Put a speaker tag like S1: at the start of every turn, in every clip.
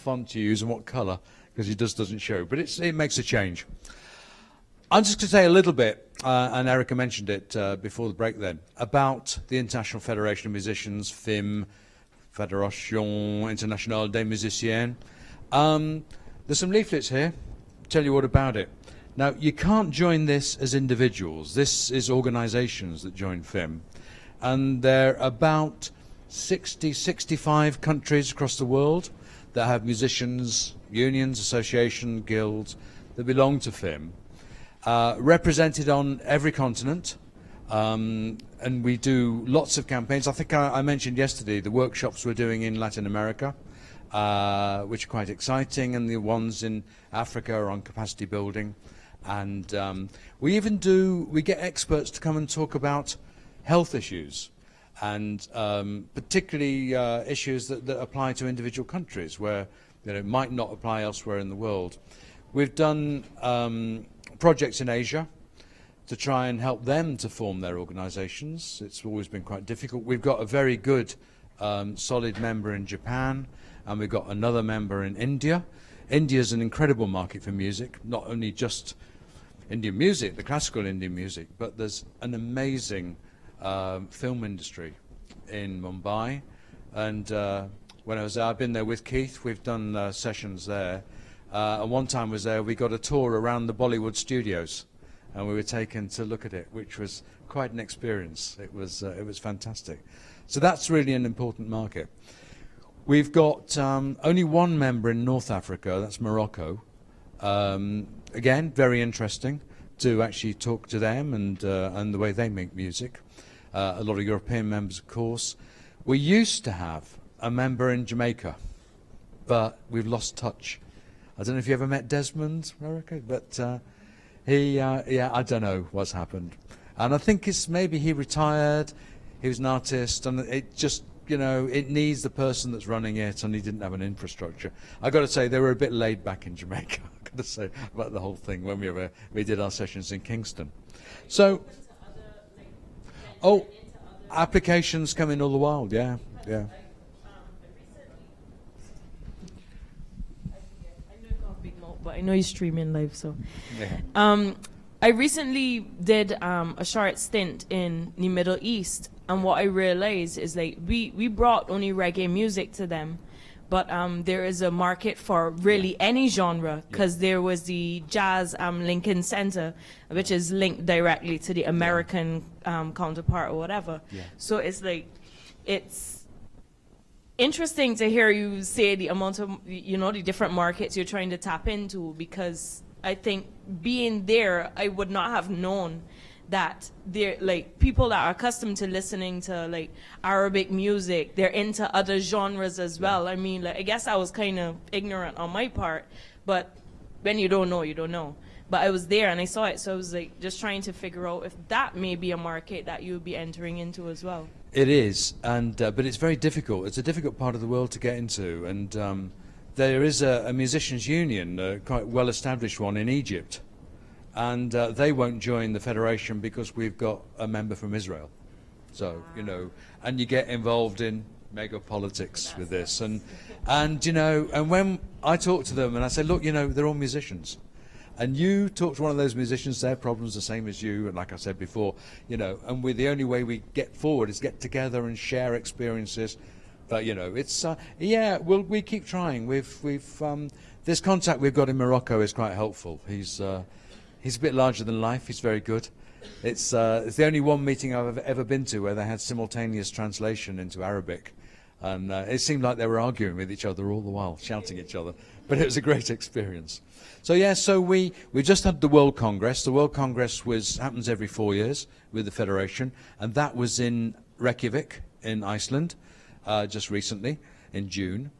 S1: font to use and what colour, because it just doesn't show. But it makes a change. I'm just going to say a little bit, and Erica mentioned it before the break then, about the International Federation of Musicians, FIM, Fédération Internationale des Musiciens. There's some leaflets here, tell you all about it. Now, you can't join this as individuals. This is organisations that join FIM. And there are about 60, 65 countries across the world that have musicians, unions, associations, guilds that belong to FIM, represented on every continent. And we do lots of campaigns. I think I mentioned yesterday the workshops we're doing in Latin America, which are quite exciting, and the ones in Africa are on capacity building. And we get experts to come and talk about health issues, and particularly issues that apply to individual countries where might not apply elsewhere in the world. We've done projects in Asia to try and help them to form their organisations. It's always been quite difficult. We've got a very good, solid member in Japan, and we've got another member in India. India is an incredible market for music, not only just Indian music, the classical Indian music, but there's an amazing film industry in Mumbai. And when I was there, I've been there with Keith. We've done sessions there. And one time I was there, we got a tour around the Bollywood studios, and we were taken to look at it, which was quite an experience. It was fantastic. So that's really an important market. We've got only one member in North Africa, that's Morocco. Again, very interesting to actually talk to them and the way they make music. A lot of European members, of course. We used to have a member in Jamaica, but we've lost touch. I don't know if you ever met Desmond, Erica, but I don't know what's happened. And I think it's maybe he retired, he was an artist, and it just, it needs the person that's running it, and he didn't have an infrastructure. I've got to say, they were a bit laid back in Jamaica, I've got to say, about the whole thing when we did our sessions in Kingston. So, applications come in all the while, yeah.
S2: But I know you're streaming live, so. Yeah. I recently did a short stint in the Middle East, and what I realized is we brought only reggae music to them, but there is a market for really any genre, because there was the Jazz Lincoln Center, which is linked directly to the American counterpart or whatever. Yeah. So it's interesting to hear you say the amount of, the different markets you're trying to tap into, because I think being there, I would not have known that they're people that are accustomed to listening to Arabic music, they're into other genres as well. I mean, I guess I was kind of ignorant on my part, but when you don't know, you don't know. But I was there and I saw it, so I was just trying to figure out if that may be a market that you would be entering into as well.
S1: It is, and but it's very difficult. It's a difficult part of the world to get into, and there is a musicians' union, quite well-established one in Egypt, and they won't join the federation because we've got a member from Israel. So and you get involved in mega politics with this, and when I talk to them and I say, look, they're all musicians. And you talk to one of those musicians, their problem's the same as you, and like I said before, and the only way we get forward is get together and share experiences. But it's we keep trying. We've this contact we've got in Morocco is quite helpful. He's a bit larger than life. He's very good. It's the only one meeting I've ever been to where they had simultaneous translation into Arabic, and it seemed like they were arguing with each other all the while, shouting at each other. But it was a great experience. So we just had the World Congress. The World Congress happens every 4 years with the Federation, and that was in Reykjavik in Iceland just recently in June.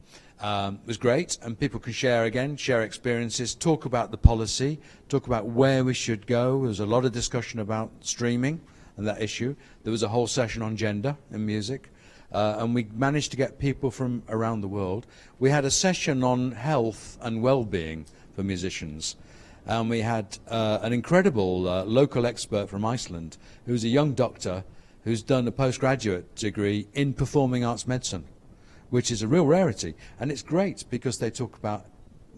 S1: It was great, and people can share experiences, talk about the policy, talk about where we should go. There was a lot of discussion about streaming and that issue. There was a whole session on gender in music. And we managed to get people from around the world. We had a session on health and well-being for musicians. And we had an incredible local expert from Iceland who's a young doctor who's done a postgraduate degree in performing arts medicine, which is a real rarity. And it's great because they talk about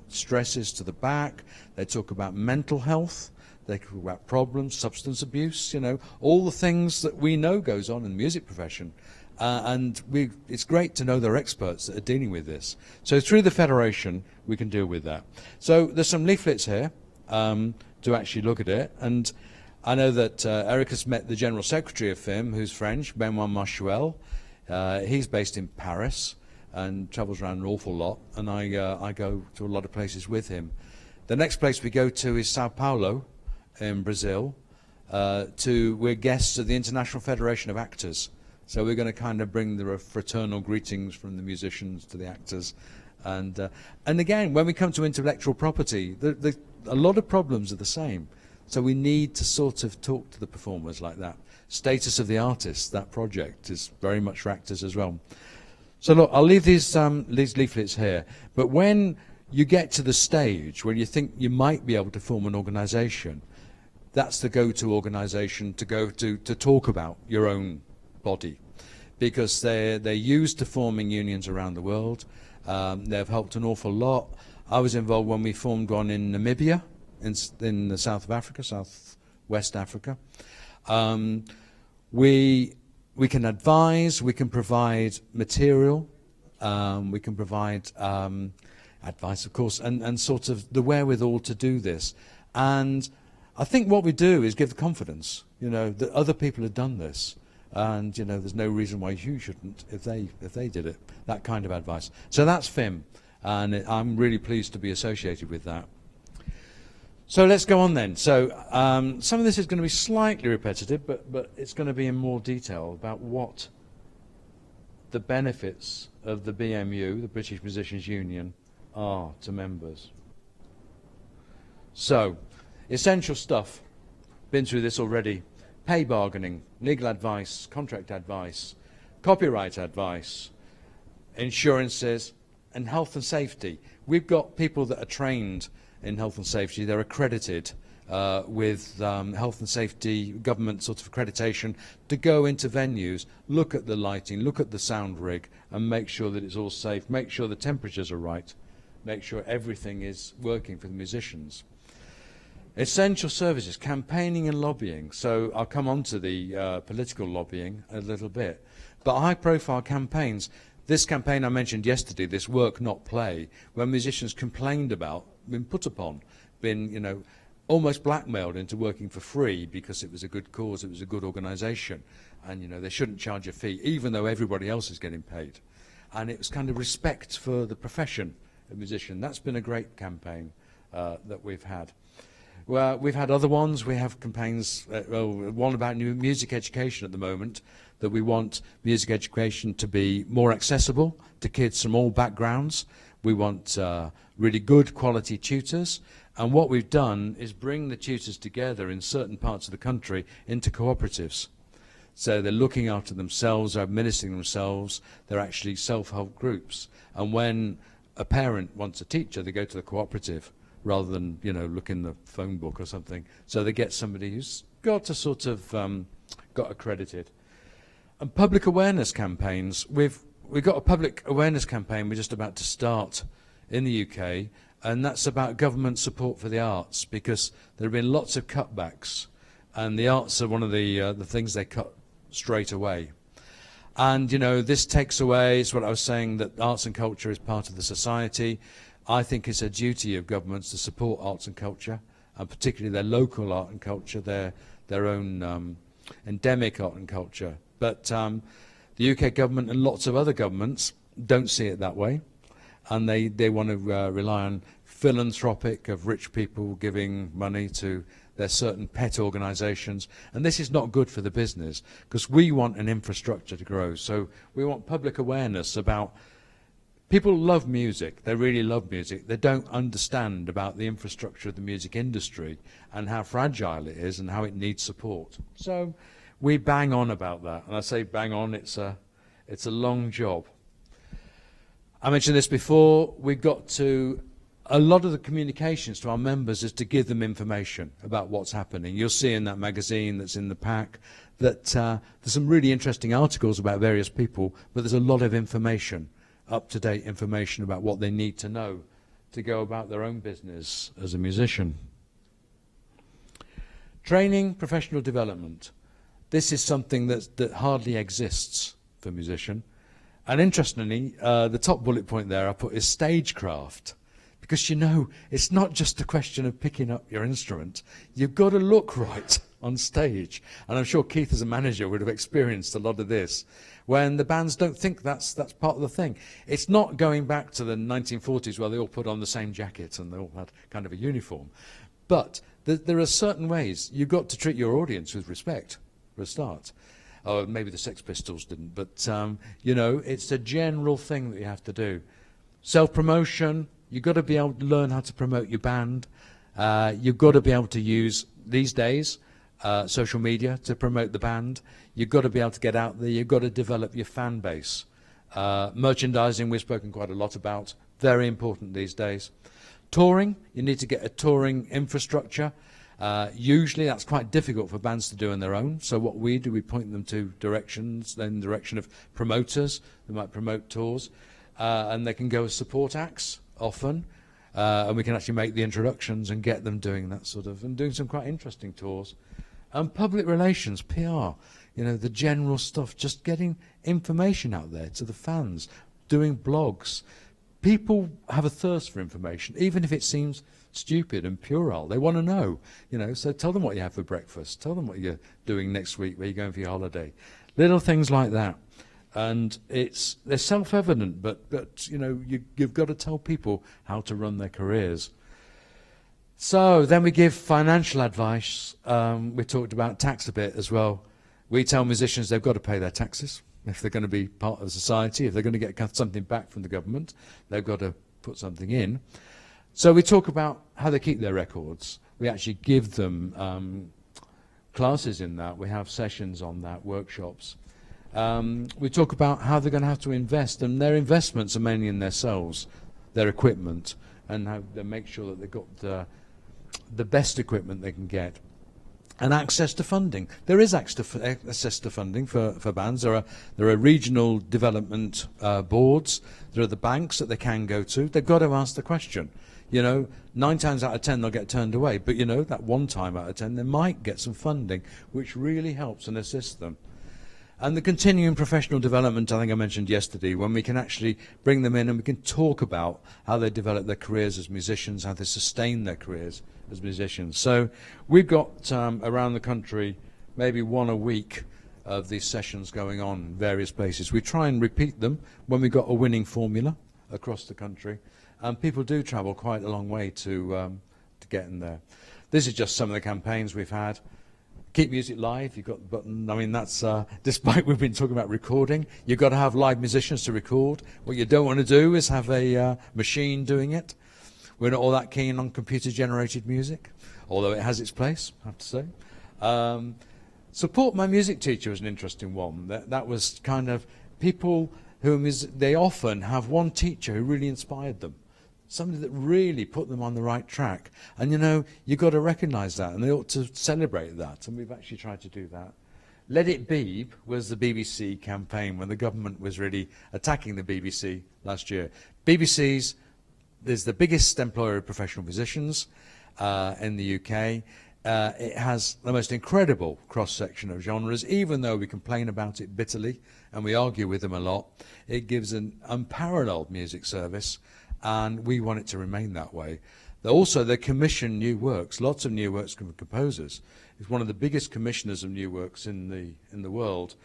S1: stresses to the back, they talk about mental health, they talk about problems, substance abuse, you know, all the things that we know goes on in the music profession. It's great to know there are experts that are dealing with this. So through the Federation, we can deal with that. So there's some leaflets here to actually look at it. And I know that Eric has met the General Secretary of FIM, who's French, Benoit Marchuel. He's based in Paris and travels around an awful lot. And I go to a lot of places with him. The next place we go to is Sao Paulo in Brazil. We're guests of the International Federation of Actors. So we're going to kind of bring the fraternal greetings from the musicians to the actors. And again, when we come to intellectual property, a lot of problems are the same. So we need to sort of talk to the performers like that. Status of the artist, that project is very much for actors as well. So look, I'll leave these leaflets here. But when you get to the stage where you think you might be able to form an organisation, that's the go-to organisation to go to talk about your own body, because they're used to forming unions around the world. They've helped an awful lot. I was involved when we formed one in Namibia, in the south of Africa, southwest Africa. We can advise, we can provide material, we can provide advice, of course, and sort of the wherewithal to do this. And I think what we do is give the confidence, you know, that other people have done this. And, you know, there's no reason why you shouldn't if they did it, that kind of advice. So that's FIM, and I'm really pleased to be associated with that. So let's go on then. So some of this is going to be slightly repetitive, but it's going to be in more detail about what the benefits of the BMU, the British Musicians Union, are to members. So, essential stuff. Been through this already. Pay bargaining, legal advice, contract advice, copyright advice, insurances, and health and safety. We've got people that are trained in health and safety. They're accredited with health and safety, government sort of accreditation, to go into venues, look at the lighting, look at the sound rig, and make sure that it's all safe, make sure the temperatures are right, make sure everything is working for the musicians. Essential services, campaigning and lobbying. So I'll come on to the political lobbying a little bit. But high-profile campaigns. This campaign I mentioned yesterday, this work not play, where musicians complained about, been put upon, been, you know, almost blackmailed into working for free because it was a good cause, it was a good organisation, and, you know, they shouldn't charge a fee, even though everybody else is getting paid. And it was kind of respect for the profession of musician. That's been a great campaign that we've had. Well, we've had other ones. We have campaigns, one about new music education at the moment, that we want music education to be more accessible to kids from all backgrounds. We want really good quality tutors. And what we've done is bring the tutors together in certain parts of the country into cooperatives. So they're looking after themselves, they're administering themselves, they're actually self-help groups. And when a parent wants a teacher, they go to the cooperative, rather than, you know, look in the phone book or something. So they get somebody who's got to sort of got accredited. And public awareness campaigns. We've got a public awareness campaign we're just about to start in the UK, and that's about government support for the arts, because there have been lots of cutbacks, and the arts are one of the things they cut straight away. And, you know, this takes away, it's what I was saying, that arts and culture is part of the society. I think it's a duty of governments to support arts and culture, and particularly their local art and culture, their own endemic art and culture. But the UK government and lots of other governments don't see it that way, and they want to rely on philanthropic, of rich people giving money to their certain pet organisations, and this is not good for the business, because we want an infrastructure to grow. So we want public awareness about. People love music, they really love music. They don't understand about the infrastructure of the music industry and how fragile it is and how it needs support. So we bang on about that. And I say bang on, it's a long job. I mentioned this before, we've got to, a lot of the communications to our members is to give them information about what's happening. You'll see in that magazine that's in the pack that there's some really interesting articles about various people, but there's a lot of information up-to-date information about what they need to know to go about their own business as a musician. Training, professional development. This is something that hardly exists for a musician. And interestingly, the top bullet point there I put is stagecraft. Because, you know, it's not just a question of picking up your instrument. You've got to look right on stage. And I'm sure Keith, as a manager, would have experienced a lot of this, when the bands don't think that's part of the thing. It's not going back to the 1940s where they all put on the same jacket and they all had kind of a uniform. But there are certain ways you've got to treat your audience with respect, for a start. Or maybe the Sex Pistols didn't, but, you know, it's a general thing that you have to do. Self-promotion. You've got to be able to learn how to promote your band. You've got to be able to use, these days, social media to promote the band. You've got to be able to get out there. You've got to develop your fan base. Merchandising, we've spoken quite a lot about. Very important these days. Touring, you need to get a touring infrastructure. Usually that's quite difficult for bands to do on their own. So what we do, we point them to directions, then direction of promoters who might promote tours. And they can go as support acts often, and we can actually make the introductions and get them doing that sort of, and doing some quite interesting tours. And public relations, PR, you know, the general stuff, just getting information out there to the fans, doing blogs. People have a thirst for information, even if it seems stupid and puerile. They want to know, you know, so tell them what you have for breakfast, tell them what you're doing next week, where you're going for your holiday. Little things like that. And they're self-evident, but you know, you've got to tell people how to run their careers. So then we give financial advice. We talked about tax a bit as well. We tell musicians they've got to pay their taxes if they're going to be part of society. If they're going to get something back from the government, they've got to put something in. So we talk about how they keep their records. We actually give them classes in that. We have sessions on that, workshops. We talk about how they're going to have to invest, and their investments are mainly in themselves, their equipment, and how they make sure that they've got the best equipment they can get. And access to funding. There is access to funding for bands. There are regional development boards. There are the banks that they can go to. They've got to ask the question. You know, 9 times out of 10 they'll get turned away, but you know, that 1 time out of 10 they might get some funding, which really helps and assists them. And the continuing professional development, I think I mentioned yesterday, when we can actually bring them in and we can talk about how they develop their careers as musicians, how they sustain their careers as musicians. So we've got around the country maybe 1 a week of these sessions going on in various places. We try and repeat them when we've got a winning formula across the country. And people do travel quite a long way to get in there. This is just some of the campaigns we've had. Keep music live, you've got the button. I mean, that's, despite we've been talking about recording, you've got to have live musicians to record. What you don't want to do is have a machine doing it. We're not all that keen on computer-generated music, although it has its place, I have to say. Support My Music Teacher is an interesting one. That was kind of people who they often have one teacher who really inspired them. Somebody that really put them on the right track. And, you know, you've got to recognise that, and they ought to celebrate that, and we've actually tried to do that. Let It Be was the BBC campaign when the government was really attacking the BBC last year. BBC's is the biggest employer of professional musicians in the UK. It has the most incredible cross-section of genres, even though we complain about it bitterly and we argue with them a lot. It gives an unparalleled music service, and we want it to remain that way. Also, they commission new works, lots of new works from composers. It's one of the biggest commissioners of new works in the world.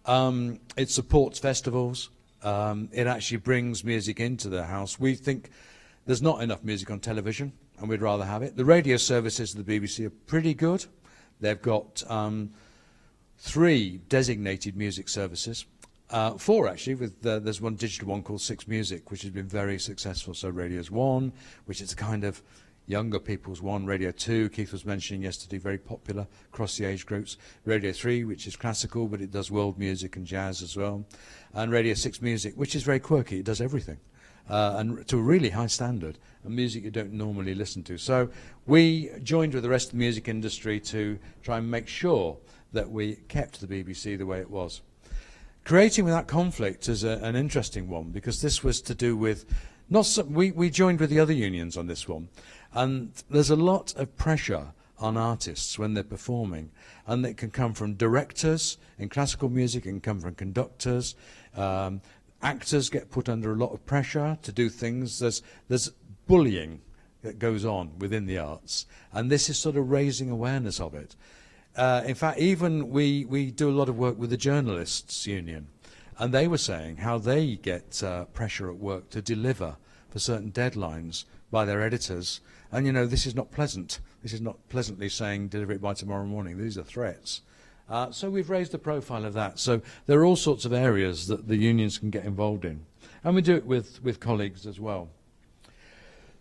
S1: It supports festivals. It actually brings music into the house. We think there's not enough music on television, and we'd rather have it. The radio services of the BBC are pretty good. They've got 3 designated music services. 4 actually, with there's one digital one called Six Music, which has been very successful. So Radio's 1, which is a kind of younger people's one. Radio 2, Keith was mentioning yesterday, very popular across the age groups. Radio 3, which is classical, but it does world music and jazz as well. And Radio 6 Music, which is very quirky. It does everything. And to a really high standard, and music you don't normally listen to. So we joined with the rest of the music industry to try and make sure that we kept the BBC the way it was. Creating without conflict is an interesting one, because this was to do with not some, we joined with the other unions on this one, and there's a lot of pressure on artists when they're performing, and it can come from directors in classical music, it can come from conductors, actors get put under a lot of pressure to do things. There's bullying that goes on within the arts, and this is sort of raising awareness of it. In fact, even we do a lot of work with the journalists union, and they were saying how they get pressure at work to deliver for certain deadlines by their editors. And, you know, this is not pleasant. This is not pleasantly saying deliver it by tomorrow morning. These are threats. So we've raised the profile of that. So there are all sorts of areas that the unions can get involved in. And we do it with colleagues as well.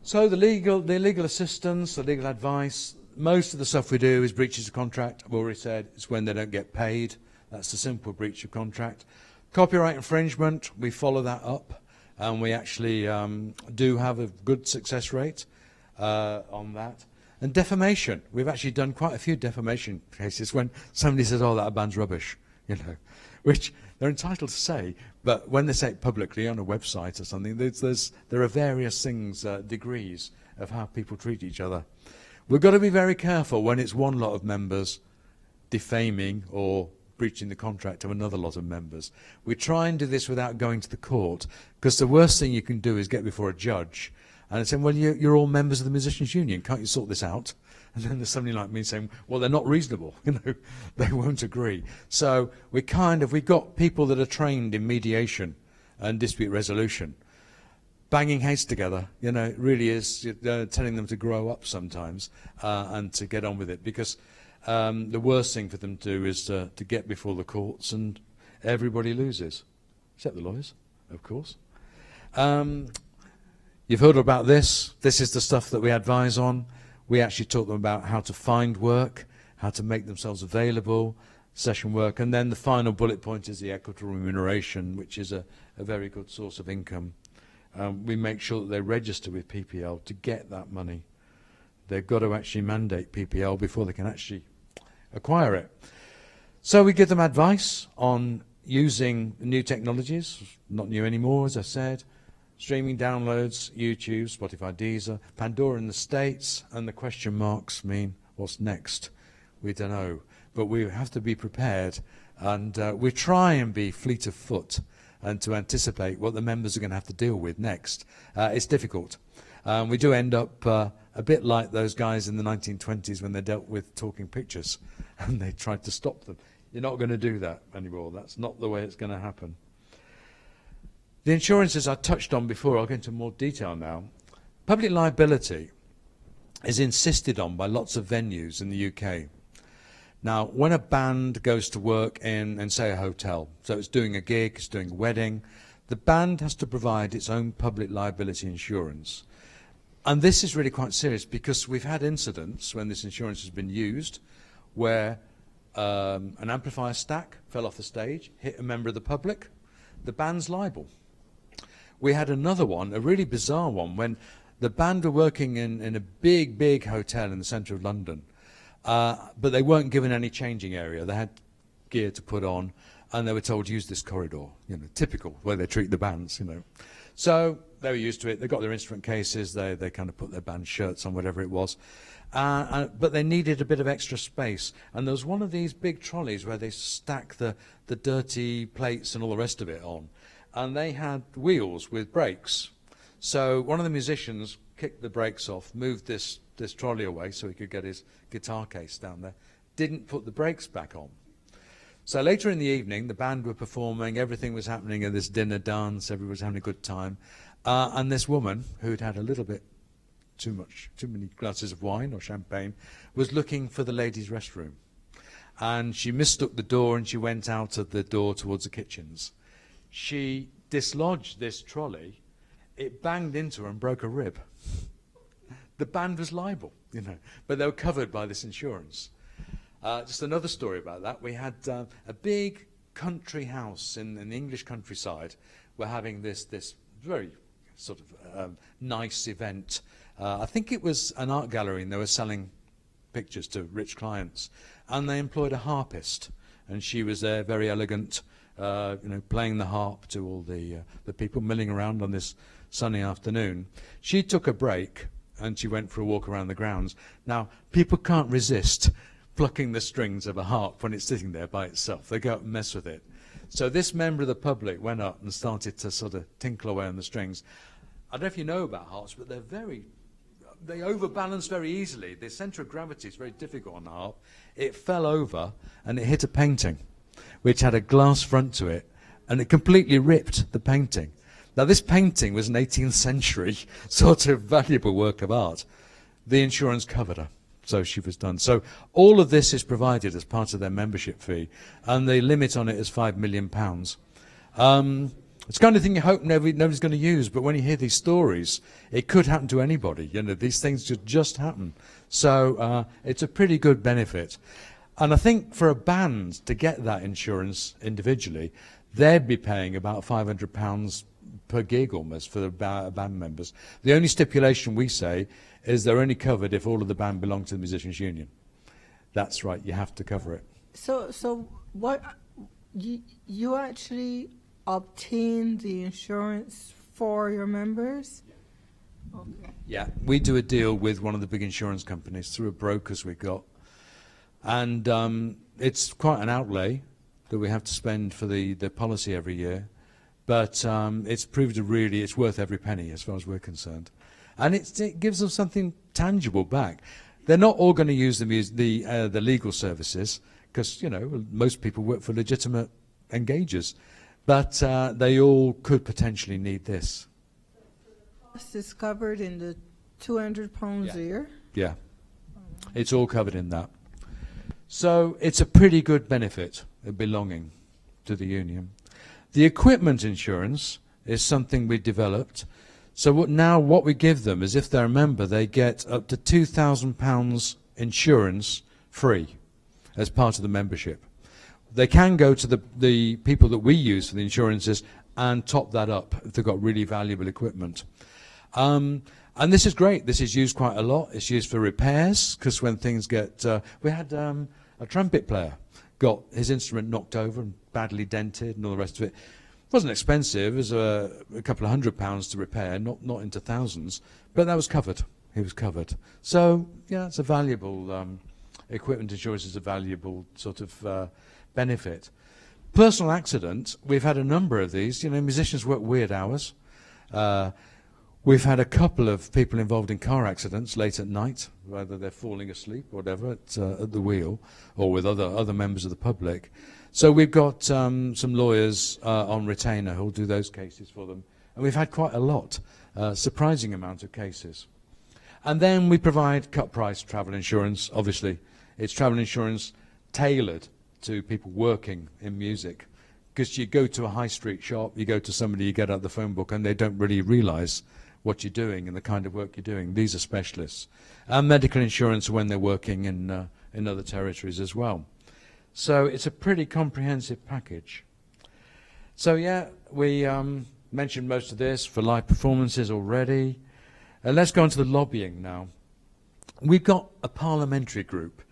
S1: So the legal assistance, the legal advice, most of the stuff we do is breaches of contract. I've already said it's when they don't get paid. That's the simple breach of contract. Copyright infringement, we follow that up, and we actually do have a good success rate on that. And defamation, we've actually done quite a few defamation cases when somebody says, oh, that band's rubbish, you know, which they're entitled to say, but when they say it publicly on a website or something, there are various things, degrees of how people treat each other. We've got to be very careful when it's one lot of members defaming or breaching the contract of another lot of members. We try and do this without going to the court, because the worst thing you can do is get before a judge and say, well, you're all members of the Musicians' Union, can't you sort this out? And then there's somebody like me saying, well, they're not reasonable, you know, they won't agree. So we've got people that are trained in mediation and dispute resolution, banging heads together, you know, it really is telling them to grow up sometimes and to get on with it, because the worst thing for them to do is to get before the courts, and everybody loses, except the lawyers, of course. You've heard about this. This is the stuff that we advise on. We actually talk them about how to find work, how to make themselves available, session work, and then the final bullet point is the equitable remuneration, which is a very good source of income. We make sure that they register with PPL to get that money. They've got to actually mandate PPL before they can actually acquire it. So we give them advice on using new technologies, not new anymore, as I said, streaming downloads, YouTube, Spotify, Deezer, Pandora in the States, and the question marks mean what's next? We don't know. But we have to be prepared, and we try and be fleet of foot and to anticipate what the members are going to have to deal with next. It's difficult. We do end up a bit like those guys in the 1920s when they dealt with talking pictures and they tried to stop them. You're not going to do that anymore. That's not the way it's going to happen. The insurances I touched on before, I'll go into more detail now. Public liability is insisted on by lots of venues in the UK. Now, when a band goes to work in say, a hotel, so it's doing a gig, it's doing a wedding, the band has to provide its own public liability insurance. And this is really quite serious, because we've had incidents when this insurance has been used where an amplifier stack fell off the stage, hit a member of the public, the band's liable. We had another one, a really bizarre one, when the band were working in a big hotel in the centre of London, but they weren't given any changing area. They had gear to put on, and they were told, use this corridor, you know, typical way they treat the bands, you know. So they were used to it. They got their instrument cases. They kind of put their band shirts on, whatever it was. But they needed a bit of extra space. And there was one of these big trolleys where they stack the dirty plates and all the rest of it on. And they had wheels with brakes. So one of the musicians kicked the brakes off, moved this trolley away so he could get his guitar case down there, didn't put the brakes back on. So later in the evening, the band were performing, everything was happening at this dinner dance, everyone was having a good time. And this woman, who'd had a little bit too many glasses of wine or champagne, was looking for the ladies' restroom. And she mistook the door and she went out of the door towards the kitchens. She dislodged this trolley, it banged into her and broke a rib. The band was liable, you know, but they were covered by this insurance. Just another story about that. We had a big country house in the English countryside. We're having this very sort of nice event. I think it was an art gallery, and they were selling pictures to rich clients. And they employed a harpist, and she was there, very elegant, playing the harp to all the people milling around on this sunny afternoon. She took a break and she went for a walk around the grounds. Now, people can't resist plucking the strings of a harp when it's sitting there by itself. They go up and mess with it. So this member of the public went up and started to sort of tinkle away on the strings. I don't know if you know about harps, but they overbalance very easily. The centre of gravity is very difficult on the harp. It fell over and it hit a painting, which had a glass front to it, and it completely ripped the painting. Now, this painting was an 18th century sort of valuable work of art. The insurance covered her, so she was done. So all of this is provided as part of their membership fee, and the limit on it is £5 million. It's the kind of thing you hope nobody's going to use, but when you hear these stories, it could happen to anybody. These things just happen. So it's a pretty good benefit. And I think for a band to get that insurance individually, they'd be paying about £500 per gig almost for the band members. The only stipulation we say is they're only covered if all of the band belong to the Musicians' Union. That's right, you have to cover it.
S3: So what you actually obtain the insurance for your members? Okay.
S1: Yeah, we do a deal with one of the big insurance companies through a brokers we've got. And it's quite an outlay that we have to spend for the policy every year. But it's proved it's worth every penny as far as we're concerned. And it gives them something tangible back. They're not all going to use the legal services because, most people work for legitimate engagers. But they all could potentially need this.
S3: This is covered in the £200 a year?
S1: Yeah. It's all covered in that. So it's a pretty good benefit of belonging to the union. The equipment insurance is something we developed. So what we give them is if they're a member, they get up to £2,000 insurance free as part of the membership. They can go to the people that we use for the insurances and top that up if they've got really valuable equipment. And this is great. This is used quite a lot. It's used for repairs because when things get... we had a trumpet player got his instrument knocked over and badly dented and all the rest of it. It wasn't expensive. It was a couple of £100 to repair, not into thousands. But that was covered. He was covered. So, yeah, it's a valuable... equipment insurance is a valuable sort of benefit. Personal accident, we've had a number of these. Musicians work weird hours. We've had a couple of people involved in car accidents late at night, whether they're falling asleep or whatever at the wheel, or with other members of the public. So we've got some lawyers on retainer who'll do those cases for them. And we've had quite a lot, surprising amount of cases. And then we provide cut price travel insurance. Obviously, it's travel insurance tailored to people working in music. Because you go to a high street shop, you go to somebody, you get out the phone book, and they don't really realise what you're doing and the kind of work you're doing. These are specialists. And medical insurance when they're working in other territories as well. So it's a pretty comprehensive package. So yeah, we mentioned most of this for live performances already. Let's go on to the lobbying now. We've got a parliamentary group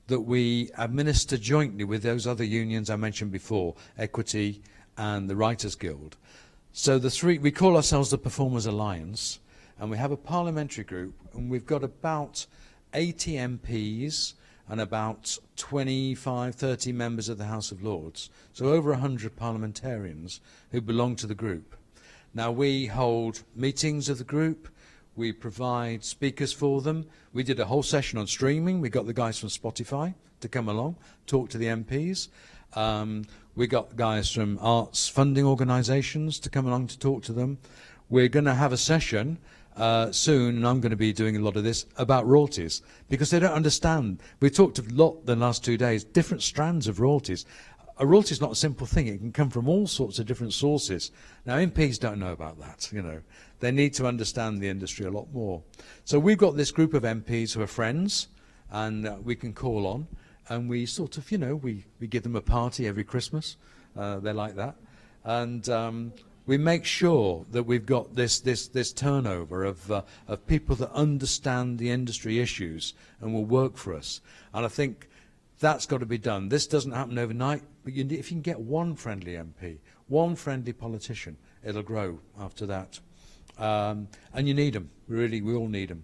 S1: that we administer jointly with those other unions I mentioned before, Equity and the Writers Guild. So we call ourselves the Performers Alliance, and we have a parliamentary group, and we've got about 80 MPs and about 25, 30 members of the House of Lords. So over 100 parliamentarians who belong to the group. Now we hold meetings of the group. We provide speakers for them. We did a whole session on streaming. We got the guys from Spotify to come along, talk to the MPs. We got guys from arts funding organisations to come along to talk to them. We're going to have a session soon, and I'm going to be doing a lot of this, about royalties, because they don't understand. We talked a lot the last 2 days, different strands of royalties. A royalty is not a simple thing. It can come from all sorts of different sources. Now, MPs don't know about that, They need to understand the industry a lot more. So we've got this group of MPs who are friends, and we can call on, and we sort of, we give them a party every Christmas. They're like that. And we make sure that we've got this turnover of people that understand the industry issues and will work for us. And I think That's got to be done. This doesn't happen overnight, but if you can get one friendly MP, one friendly politician, it'll grow after that. And you need them. We all need them.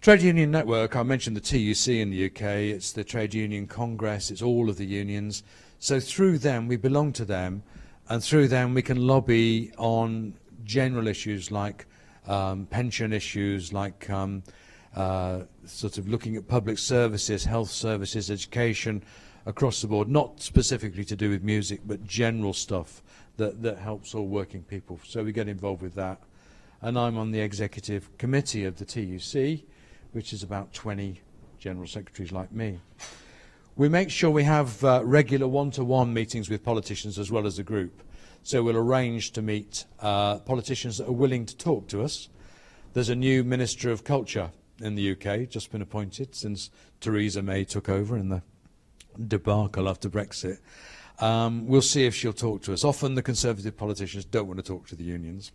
S1: Trade Union Network, I mentioned the TUC in the UK, it's the Trade Union Congress, it's all of the unions. So through them, we belong to them, and through them we can lobby on general issues like pension issues, like sort of looking at public services, health services, education, across the board, not specifically to do with music, but general stuff that helps all working people. So we get involved with that. And I'm on the executive committee of the TUC, which is about 20 general secretaries like me. We make sure we have regular one-to-one meetings with politicians as well as the group. So we'll arrange to meet politicians that are willing to talk to us. There's a new Minister of Culture in the UK, just been appointed since Theresa May took over in the debacle after Brexit. We'll see if she'll talk to us. Often the Conservative politicians don't want to talk to the unions.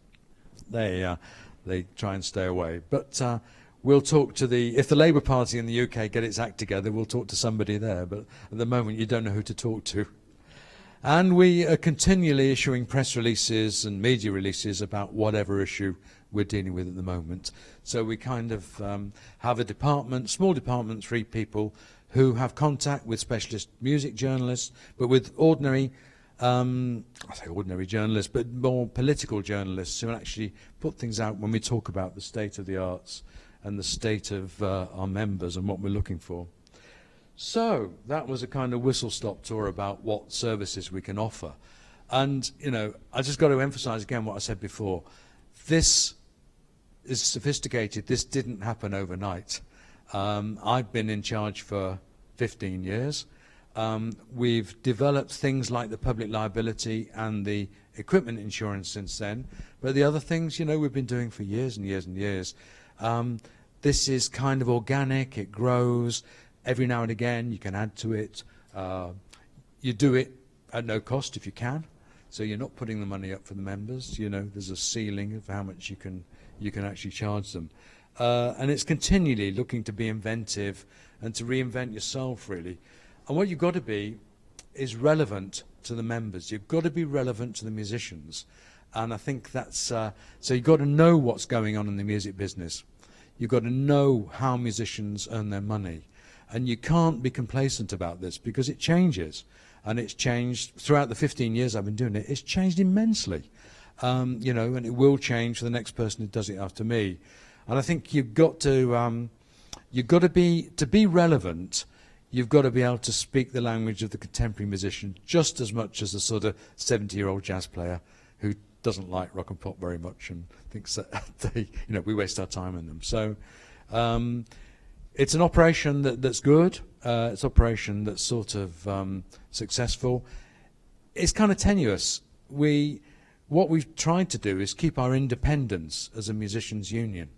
S1: They try and stay away. But we'll talk to if the Labour Party in the UK get its act together, we'll talk to somebody there. But at the moment, you don't know who to talk to. And we are continually issuing press releases and media releases about whatever issue we're dealing with at the moment. So we kind of have a department, small department, 3 people, who have contact with specialist music journalists, but with ordinary, I say ordinary journalists, but more political journalists who actually put things out when we talk about the state of the arts and the state of our members and what we're looking for. So that was a kind of whistle-stop tour about what services we can offer. And, you know, I just got to emphasize again what I said before. This is sophisticated. This didn't happen overnight. I've been in charge for 15 years. We've developed things like the public liability and the equipment insurance since then. But the other things, you know, we've been doing for years and years and years. This is kind of organic. It grows. Every now and again, you can add to it. You do it at no cost if you can. So you're not putting the money up for the members. You know, there's a ceiling of how much you can actually charge them. And it's continually looking to be inventive and to reinvent yourself, really. And what you've got to be is relevant to the members. You've got to be relevant to the musicians. And I think that's... so you've got to know what's going on in the music business. You've got to know how musicians earn their money. And you can't be complacent about this because it changes. And it's changed throughout the 15 years I've been doing it. It's changed immensely. You know, and it will change for the next person who does it after me. And I think you've got to be relevant. You've got to be able to speak the language of the contemporary musician just as much as the sort of 70-year-old jazz player who doesn't like rock and pop very much and thinks that we waste our time on them. So it's an operation that's good. It's an operation that's sort of successful. It's kind of tenuous. What we've tried to do is keep our independence as a musicians' union.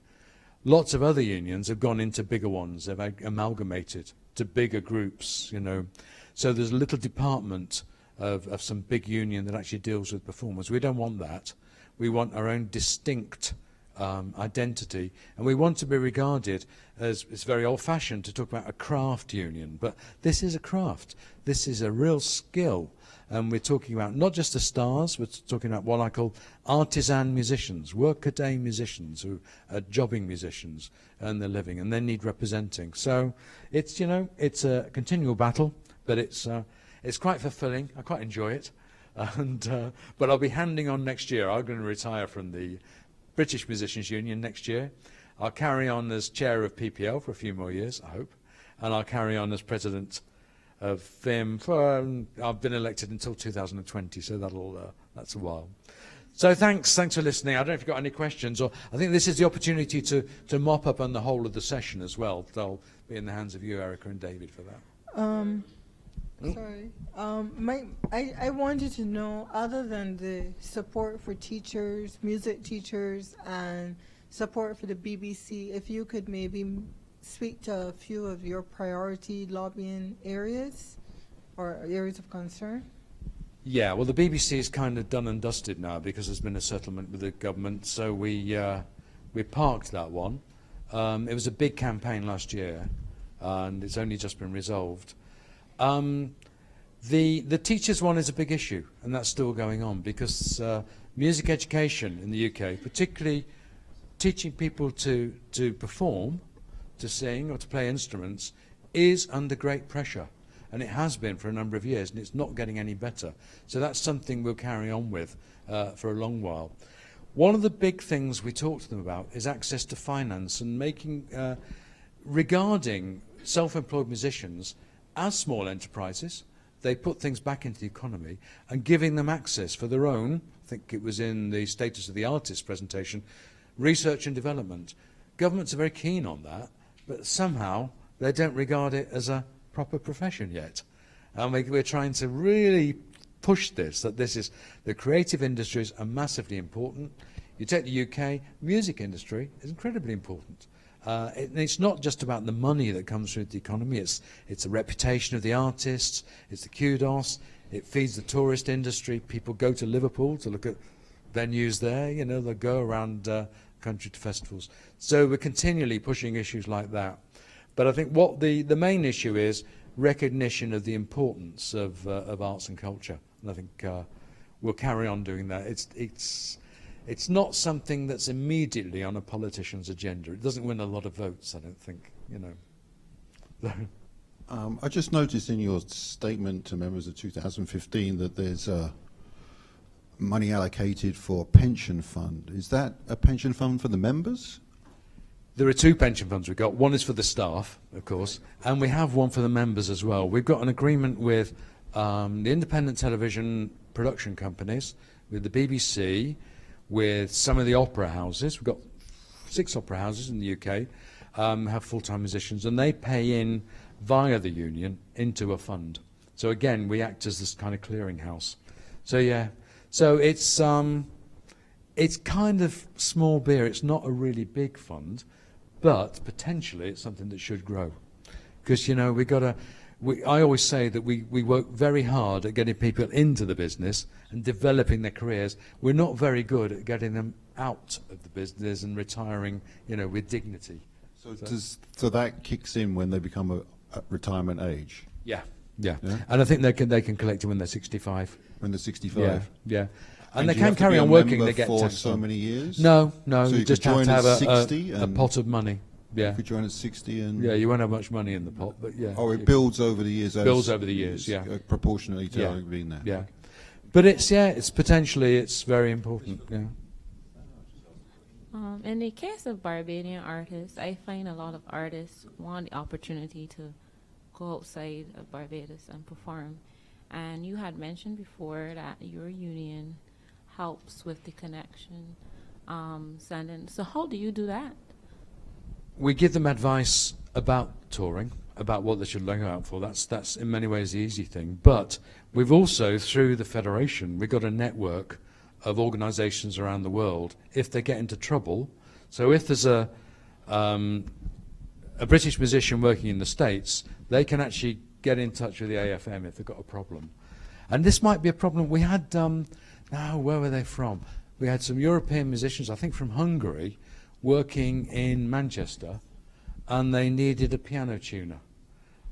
S1: Lots of other unions have gone into bigger ones. They've amalgamated to bigger groups, you know. So there's a little department of some big union that actually deals with performers. We don't want that. We want our own distinct identity, and we want to be regarded as, it's very old-fashioned to talk about a craft union, but this is a craft. This is a real skill, and we're talking about not just the stars, we're talking about what I call artisan musicians, work-a-day musicians who are jobbing musicians, earn their living, and they need representing. So it's, you know, it's a continual battle, but it's quite fulfilling. I quite enjoy it, and but I'll be handing on next year. I'm going to retire from the British Musicians Union next year. I'll carry on as chair of PPL for a few more years, I hope, and I'll carry on as president of FIM for I've been elected until 2020, so that's a while. So thanks for listening. I don't know if you've got any questions, or I think this is the opportunity to mop up on the whole of the session as well. I'll be in the hands of you, Erica and David, for that.
S3: Sorry. I wanted to know, other than the support for teachers, music teachers, and support for the BBC, if you could maybe speak to a few of your priority lobbying areas or areas of concern.
S1: Yeah, well, the BBC is kind of done and dusted now because there's been a settlement with the government, so we parked that one. It was a big campaign last year, and it's only just been resolved. The teachers one is a big issue, and that's still going on because music education in the UK, particularly teaching people to perform, to sing or to play instruments, is under great pressure. And it has been for a number of years, and it's not getting any better. So that's something we'll carry on with for a long while. One of the big things we talk to them about is access to finance and making, regarding self-employed musicians as small enterprises. They put things back into the economy and giving them access for their own, I think it was in the Status of the Artist presentation, research and development. Governments are very keen on that, but somehow they don't regard it as a proper profession yet. And we're trying to really push this, that this is, the creative industries are massively important. You take the UK, music industry is incredibly important. It's not just about the money that comes through the economy, it's the reputation of the artists, it's the kudos, it feeds the tourist industry. People go to Liverpool to look at venues there, you know, they go around country to festivals. So we're continually pushing issues like that. But I think what the main issue is recognition of the importance of arts and culture. And I think we'll carry on doing that. It's not something that's immediately on a politician's agenda. It doesn't win a lot of votes, I don't think, you know.
S4: I just noticed in your statement to members of 2015 that there's money allocated for a pension fund. Is that a pension fund for the members?
S1: There are two pension funds we've got. One is for the staff, of course, and we have one for the members as well. We've got an agreement with the independent television production companies, with the BBC, with some of the opera houses. We've got 6 opera houses in the UK, have full-time musicians, and they pay in via the union into a fund. So again, we act as this kind of clearinghouse. So yeah, so it's kind of small beer. It's not a really big fund, but potentially it's something that should grow. Because, you know, I always say that we work very hard at getting people into the business and developing their careers. We're not very good at getting them out of the business and retiring, you know, with dignity.
S4: So that kicks in when they become a retirement age?
S1: Yeah. And I think they can collect it when they're 65.
S4: When they're 65?
S1: Yeah.
S4: And
S1: And they
S4: do you
S1: can
S4: have to
S1: carry
S4: be a
S1: on working.
S4: member
S1: They get
S4: for
S1: taxed
S4: so
S1: on.
S4: many years?
S1: No,
S4: So
S1: you
S4: you
S1: just
S4: could
S1: have
S4: join
S1: to have
S4: at 60
S1: a pot of money. Yeah.
S4: You could join at 60 and...
S1: Yeah, you won't have much money in the pot, but yeah.
S4: Oh, it builds over the years.
S1: Builds over the years, yeah.
S4: Proportionally to
S1: Yeah.
S4: having been there.
S1: Yeah. But it's potentially, it's very important, yeah.
S5: In the case of Barbadian artists, I find a lot of artists want the opportunity to go outside of Barbados and perform. And you had mentioned before that your union helps with the connection, sending. So how do you do that?
S1: We give them advice about touring, about what they should look out for. That's in many ways the easy thing. But we've also, through the Federation, we've got a network of organisations around the world. If they get into trouble, so if there's a British musician working in the States, they can actually get in touch with the AFM if they've got a problem. And this might be a problem. We had, where were they from? We had some European musicians, I think from Hungary, working in Manchester, and they needed a piano tuner.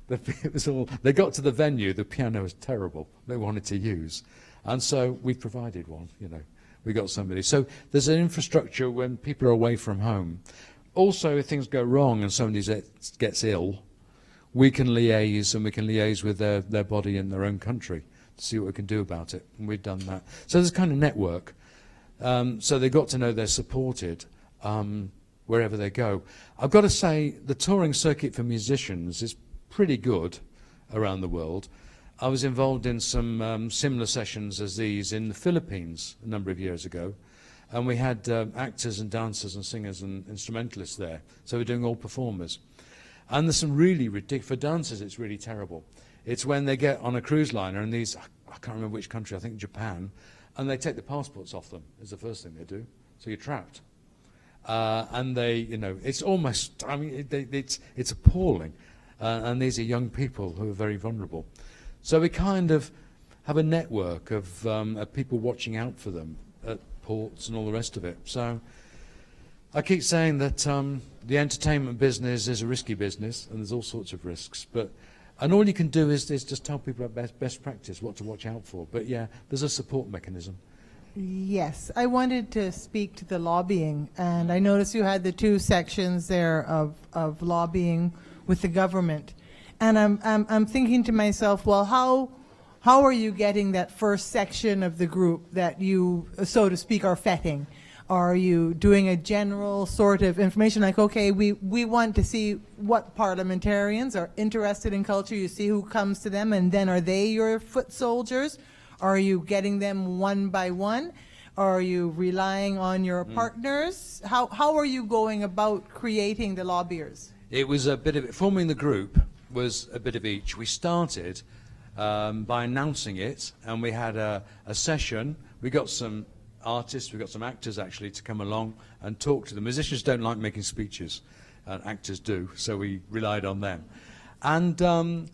S1: It was all, they got to the venue, the piano was terrible, they wanted to use. And so we provided one, you know, we got somebody. So there's an infrastructure when people are away from home. Also, if things go wrong and somebody gets ill, we can liaise, and we can liaise with their body in their own country to see what we can do about it. And we've done that. So there's a kind of network. So they got to know they're supported wherever they go. I've got to say, the touring circuit for musicians is pretty good around the world. I was involved in some similar sessions as these in the Philippines a number of years ago. And we had actors and dancers and singers and instrumentalists there. So we're doing all performers. And there's some really ridiculous, for dancers it's really terrible. It's when they get on a cruise liner and these, I can't remember which country, I think Japan, and they take the passports off them, is the first thing they do. So you're trapped. And they, you know, it's almost, I mean, it's appalling. And these are young people who are very vulnerable. So we kind of have a network of people watching out for them at ports and all the rest of it. So I keep saying that the entertainment business is a risky business, and there's all sorts of risks. But And all you can do is just tell people about best practice, what to watch out for. But yeah, there's a support mechanism.
S6: Yes, I wanted to speak to the lobbying, and I noticed you had the two sections there of lobbying with the government, and I'm thinking to myself, well, how are you getting that first section of the group that you, so to speak, are vetting? Are you doing a general sort of information like, okay, we want to see what parliamentarians are interested in culture, you see who comes to them, and then are they your foot soldiers? Are you getting them one by one? Are you relying on your partners? How are you going about creating the lobbyers?
S1: It was a bit of it. Forming the group was a bit of each. We started by announcing it, and we had a session. We got some artists, we got some actors actually to come along and talk to them. Musicians don't like making speeches, and actors do, so we relied on them. And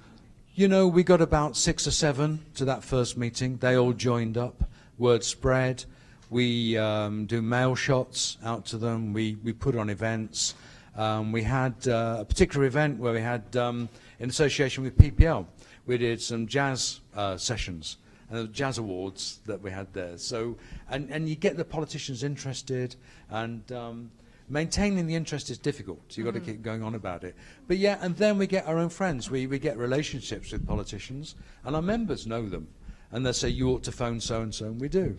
S1: you know, we got about 6 or 7 to that first meeting. They all joined up. Word spread. We do mail shots out to them. We put on events. We had a particular event where we had, in association with PPL, we did some jazz sessions and the jazz awards that we had there. So, and you get the politicians interested, and maintaining the interest is difficult. You've got to keep going on about it. But yeah, and then we get our own friends. We get relationships with politicians, and our members know them. And they say, you ought to phone so-and-so, and we do.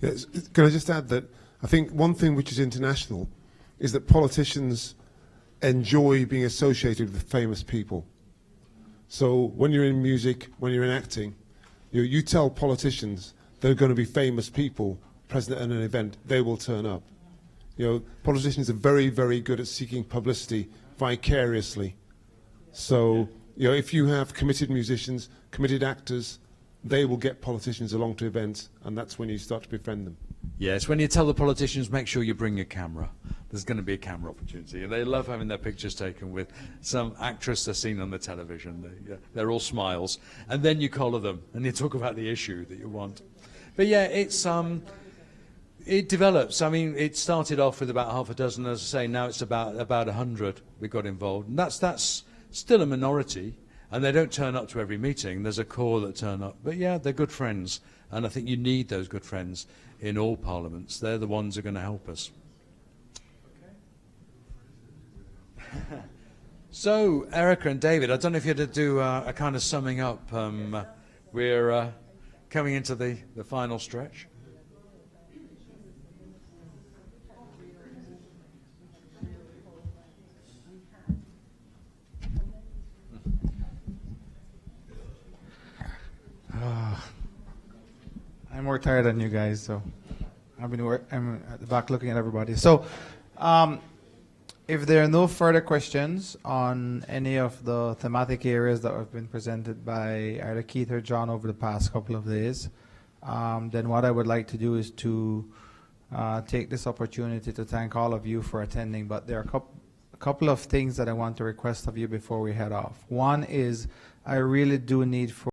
S7: Yes. Can I just add that I think one thing which is international is that politicians enjoy being associated with famous people. So when you're in music, when you're in acting, you tell politicians they're going to be famous people present at an event, they will turn up. Politicians are very, very good at seeking publicity vicariously. So, if you have committed musicians, committed actors, they will get politicians along to events, and that's when you start to befriend them.
S1: Yes, when you tell the politicians, make sure you bring your camera. There's going to be a camera opportunity. And they love having their pictures taken with some actress they're seen on the television. They're all smiles. And then you collar them, and you talk about the issue that you want. But yeah, it develops. I mean, it started off with about half a dozen, as I say. Now it's about 100 we got involved, and that's still a minority. And they don't turn up to every meeting. There's a core that turn up, but yeah, they're good friends, and I think you need those good friends in all parliaments. They're the ones who are going to help us. Okay. So, Erica and David, I don't know if you had to do a kind of summing up. We're coming into the final stretch.
S8: I'm more tired than you guys, so I'm at the back looking at everybody. So, if there are no further questions on any of the thematic areas that have been presented by either Keith or John over the past couple of days, then what I would like to do is to take this opportunity to thank all of you for attending. But there are a couple of things that I want to request of you before we head off. One is I really do need for